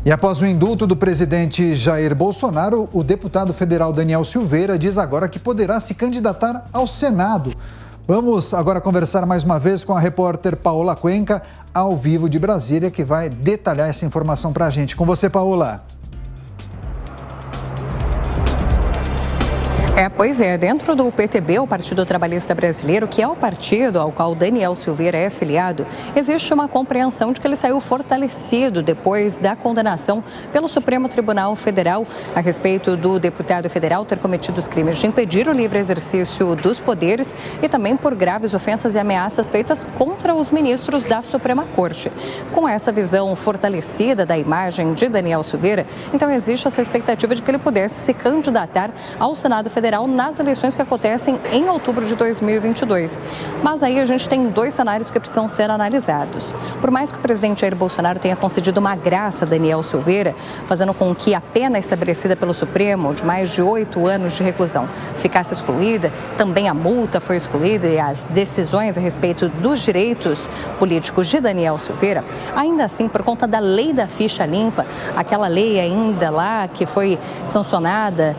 E após o indulto do presidente Jair Bolsonaro, o deputado federal Daniel Silveira diz agora que poderá se candidatar ao Senado. Vamos agora conversar mais uma vez com a repórter Paola Cuenca, ao vivo de Brasília, que vai detalhar essa informação para a gente. Com você, Paola. Pois é, dentro do PTB, o Partido Trabalhista Brasileiro, que é o partido ao qual Daniel Silveira é filiado, existe uma compreensão de que ele saiu fortalecido depois da condenação pelo Supremo Tribunal Federal a respeito do deputado federal ter cometido os crimes de impedir o livre exercício dos poderes e também por graves ofensas e ameaças feitas contra os ministros da Suprema Corte. Com essa visão fortalecida da imagem de Daniel Silveira, então existe essa expectativa de que ele pudesse se candidatar ao Senado Federal nas eleições que acontecem em outubro de 2022. Mas aí a gente tem dois cenários que precisam ser analisados. Por mais que o presidente Jair Bolsonaro tenha concedido uma graça a Daniel Silveira, fazendo com que a pena estabelecida pelo Supremo, de mais de 8 anos de reclusão, ficasse excluída, também a multa foi excluída e as decisões a respeito dos direitos políticos de Daniel Silveira, ainda assim, por conta da lei da ficha limpa, aquela lei ainda lá que foi sancionada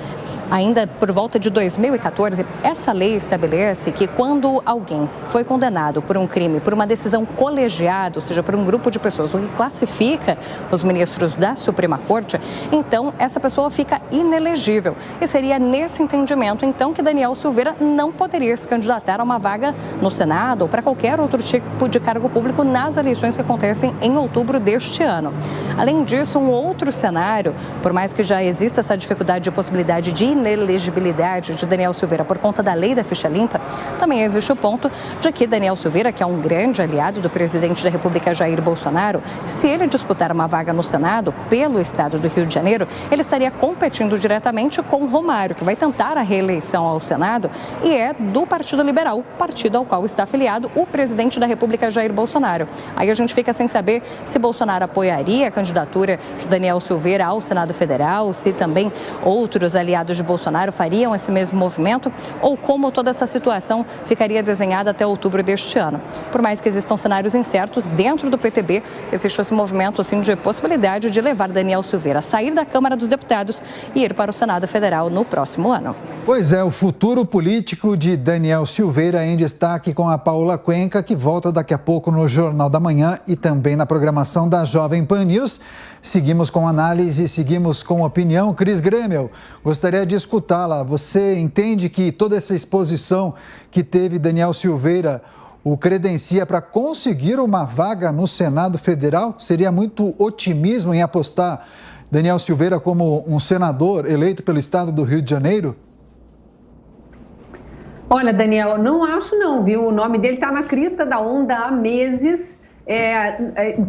ainda por volta de 2014, essa lei estabelece que quando alguém foi condenado por um crime, por uma decisão colegiada, ou seja, por um grupo de pessoas, o que classifica os ministros da Suprema Corte, então essa pessoa fica inelegível. E seria nesse entendimento, então, que Daniel Silveira não poderia se candidatar a uma vaga no Senado ou para qualquer outro tipo de cargo público nas eleições que acontecem em outubro deste ano. Além disso, um outro cenário, por mais que já exista essa dificuldade de possibilidade de inelegibilidade de Daniel Silveira por conta da lei da ficha limpa, também existe o ponto de que Daniel Silveira, que é um grande aliado do presidente da República Jair Bolsonaro, se ele disputar uma vaga no Senado pelo estado do Rio de Janeiro, ele estaria competindo diretamente com Romário, que vai tentar a reeleição ao Senado e é do Partido Liberal, partido ao qual está afiliado o presidente da República Jair Bolsonaro. Aí a gente fica sem saber se Bolsonaro apoiaria a candidatura de Daniel Silveira ao Senado Federal, se também outros aliados de Bolsonaro fariam esse mesmo movimento ou como toda essa situação ficaria desenhada até outubro deste ano. Por mais que existam cenários incertos, dentro do PTB existe esse movimento assim, de possibilidade de levar Daniel Silveira a sair da Câmara dos Deputados e ir para o Senado Federal no próximo ano. Pois é, o futuro político de Daniel Silveira em destaque com a Paola Cuenca, que volta daqui a pouco no Jornal da Manhã e também na programação da Jovem Pan News. Seguimos com análise, seguimos com opinião. Cris Grêmio, gostaria de escutá-la. Você entende que toda essa exposição que teve Daniel Silveira o credencia para conseguir uma vaga no Senado Federal? Seria muito otimismo em apostar Daniel Silveira como um senador eleito pelo estado do Rio de Janeiro? Olha, Daniel, não acho não, viu? O nome dele está na crista da onda há meses.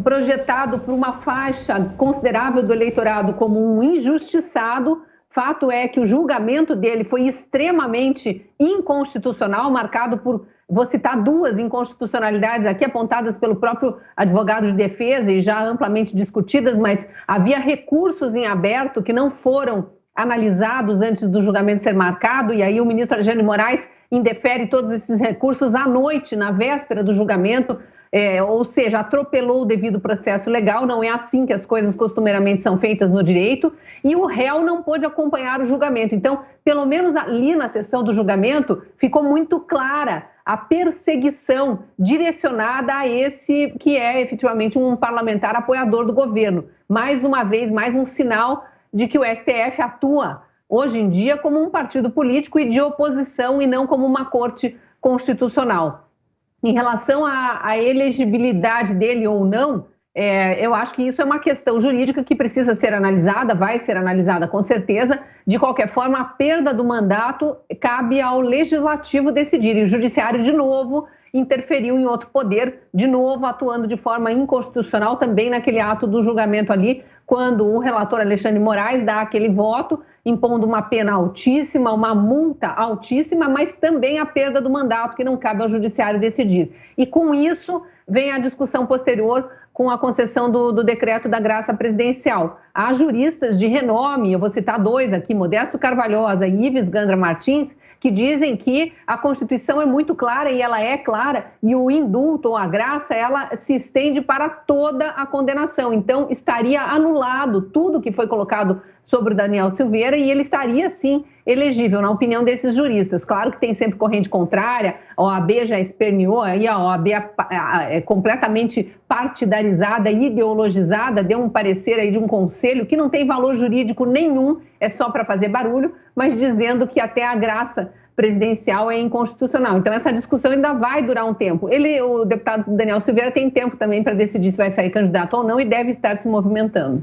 Projetado por uma faixa considerável do eleitorado como um injustiçado. Fato é que o julgamento dele foi extremamente inconstitucional, marcado por, vou citar duas inconstitucionalidades aqui apontadas pelo próprio advogado de defesa e já amplamente discutidas, mas havia recursos em aberto que não foram analisados antes do julgamento ser marcado, e aí o ministro Alexandre de Moraes indefere todos esses recursos à noite, na véspera do julgamento, ou seja, atropelou o devido processo legal. Não é assim que as coisas costumeiramente são feitas no direito, e o réu não pôde acompanhar o julgamento. Então, pelo menos ali na sessão do julgamento, ficou muito clara a perseguição direcionada a esse que é efetivamente um parlamentar apoiador do governo. Mais uma vez, mais um sinal de que o STF atua hoje em dia como um partido político e de oposição e não como uma corte constitucional. Em relação à elegibilidade dele ou não, eu acho que isso é uma questão jurídica que precisa ser analisada, vai ser analisada com certeza. De qualquer forma, a perda do mandato cabe ao legislativo decidir, e o judiciário, de novo, interferiu em outro poder, de novo atuando de forma inconstitucional também naquele ato do julgamento ali, quando o relator Alexandre de Moraes dá aquele voto, impondo uma pena altíssima, uma multa altíssima, mas também a perda do mandato, que não cabe ao judiciário decidir. E com isso vem a discussão posterior com a concessão do decreto da graça presidencial. Há juristas de renome, eu vou citar dois aqui, Modesto Carvalhosa e Ives Gandra Martins, que dizem que a Constituição é muito clara, e ela é clara, e o indulto ou a graça, ela se estende para toda a condenação. Então, estaria anulado tudo que foi colocado sobre o Daniel Silveira e ele estaria, sim, elegível, na opinião desses juristas. Claro que tem sempre corrente contrária, a OAB já esperneou, aí a OAB é completamente partidarizada e ideologizada, deu um parecer aí de um conselho que não tem valor jurídico nenhum, é só para fazer barulho, mas dizendo que até a graça presidencial é inconstitucional. Então, essa discussão ainda vai durar um tempo. O deputado Daniel Silveira tem tempo também para decidir se vai sair candidato ou não e deve estar se movimentando.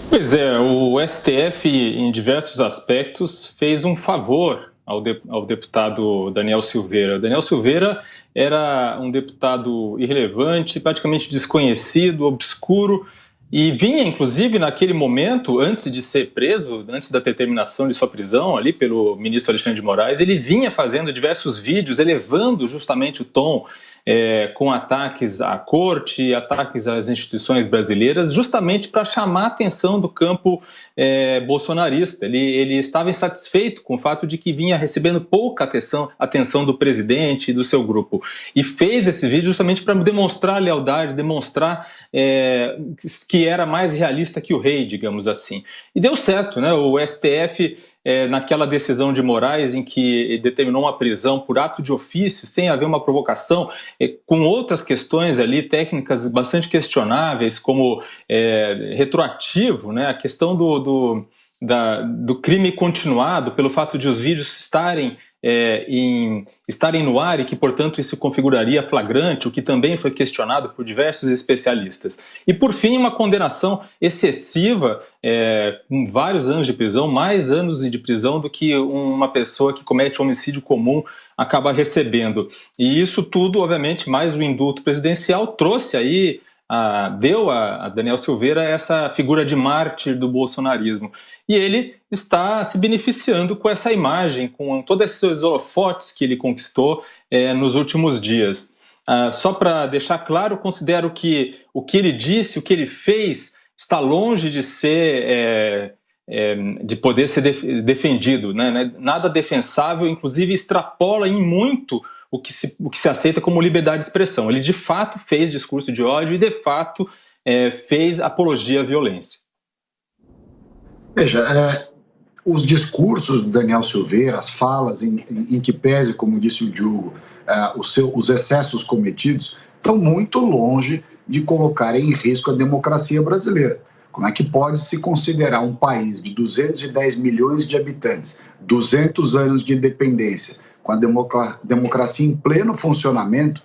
Pois é, o STF, em diversos aspectos, fez um favor ao deputado Daniel Silveira. Daniel Silveira era um deputado irrelevante, praticamente desconhecido, obscuro, e vinha, inclusive, naquele momento, antes de ser preso, antes da determinação de sua prisão ali pelo ministro Alexandre de Moraes, ele vinha fazendo diversos vídeos elevando justamente o tom com ataques à corte, ataques às instituições brasileiras, justamente para chamar a atenção do campo bolsonarista. Ele estava insatisfeito com o fato de que vinha recebendo pouca atenção do presidente e do seu grupo. E fez esse vídeo justamente para demonstrar lealdade, demonstrar que era mais realista que o rei, digamos assim. E deu certo, né? O STF... naquela decisão de Moraes em que determinou uma prisão por ato de ofício, sem haver uma provocação, com outras questões ali, técnicas bastante questionáveis, como retroativo, né, a questão do crime continuado, pelo fato de os vídeos estarem no ar e que, portanto, isso configuraria flagrante, o que também foi questionado por diversos especialistas. E, por fim, uma condenação excessiva, com vários anos de prisão, mais anos de prisão do que uma pessoa que comete homicídio comum acaba recebendo. E isso tudo, obviamente, mais o indulto presidencial, trouxe aí, deu a Daniel Silveira essa figura de mártir do bolsonarismo. E ele está se beneficiando com essa imagem, com todos esses holofotes que ele conquistou nos últimos dias. Só para deixar claro, considero que o que ele disse, o que ele fez, está longe de ser... de poder ser defendido, né? Nada defensável, inclusive extrapola em muito o que se aceita como liberdade de expressão. Ele de fato fez discurso de ódio e de fato fez apologia à violência. Veja, os discursos do Daniel Silveira, as falas em que pese, como disse o Diogo, os excessos cometidos, estão muito longe de colocar em risco a democracia brasileira. Como é que pode se considerar um país de 210 milhões de habitantes, 200 anos de independência, com a democracia em pleno funcionamento,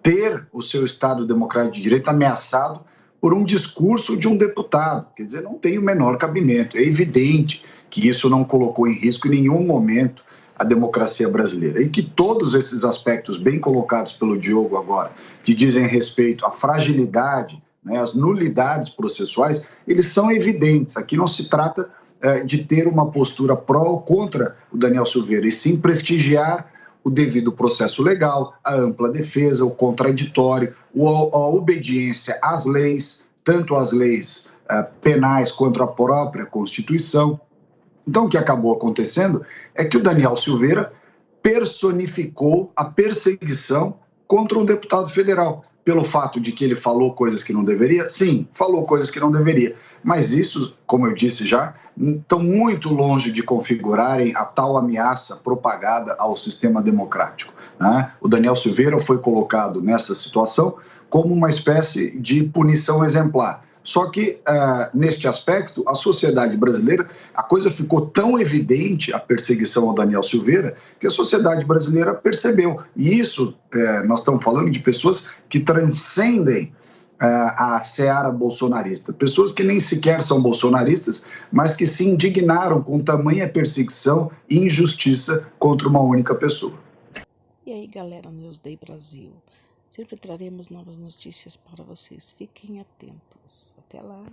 ter o seu Estado Democrático de Direito ameaçado por um discurso de um deputado? Quer dizer, não tem o menor cabimento. É evidente que isso não colocou em risco em nenhum momento a democracia brasileira. E que todos esses aspectos bem colocados pelo Diogo agora, que dizem respeito à fragilidade, né, as nulidades processuais, eles são evidentes. Aqui não se trata de ter uma postura pró ou contra o Daniel Silveira, e sim prestigiar o devido processo legal, a ampla defesa, o contraditório, a obediência às leis, tanto às leis penais quanto à própria Constituição. Então, o que acabou acontecendo é que o Daniel Silveira personificou a perseguição contra um deputado federal. Pelo fato de que ele falou coisas que não deveria? Sim, falou coisas que não deveria. Mas isso, como eu disse já, estão muito longe de configurarem a tal ameaça propagada ao sistema democrático, né? O Daniel Silveira foi colocado nessa situação como uma espécie de punição exemplar. Só que, neste aspecto, a sociedade brasileira, a coisa ficou tão evidente, a perseguição ao Daniel Silveira, que a sociedade brasileira percebeu. E isso, nós estamos falando de pessoas que transcendem a seara bolsonarista. Pessoas que nem sequer são bolsonaristas, mas que se indignaram com tamanha perseguição e injustiça contra uma única pessoa. E aí, galera, Newsday Brasil. Sempre traremos novas notícias para vocês. Fiquem atentos. Até lá.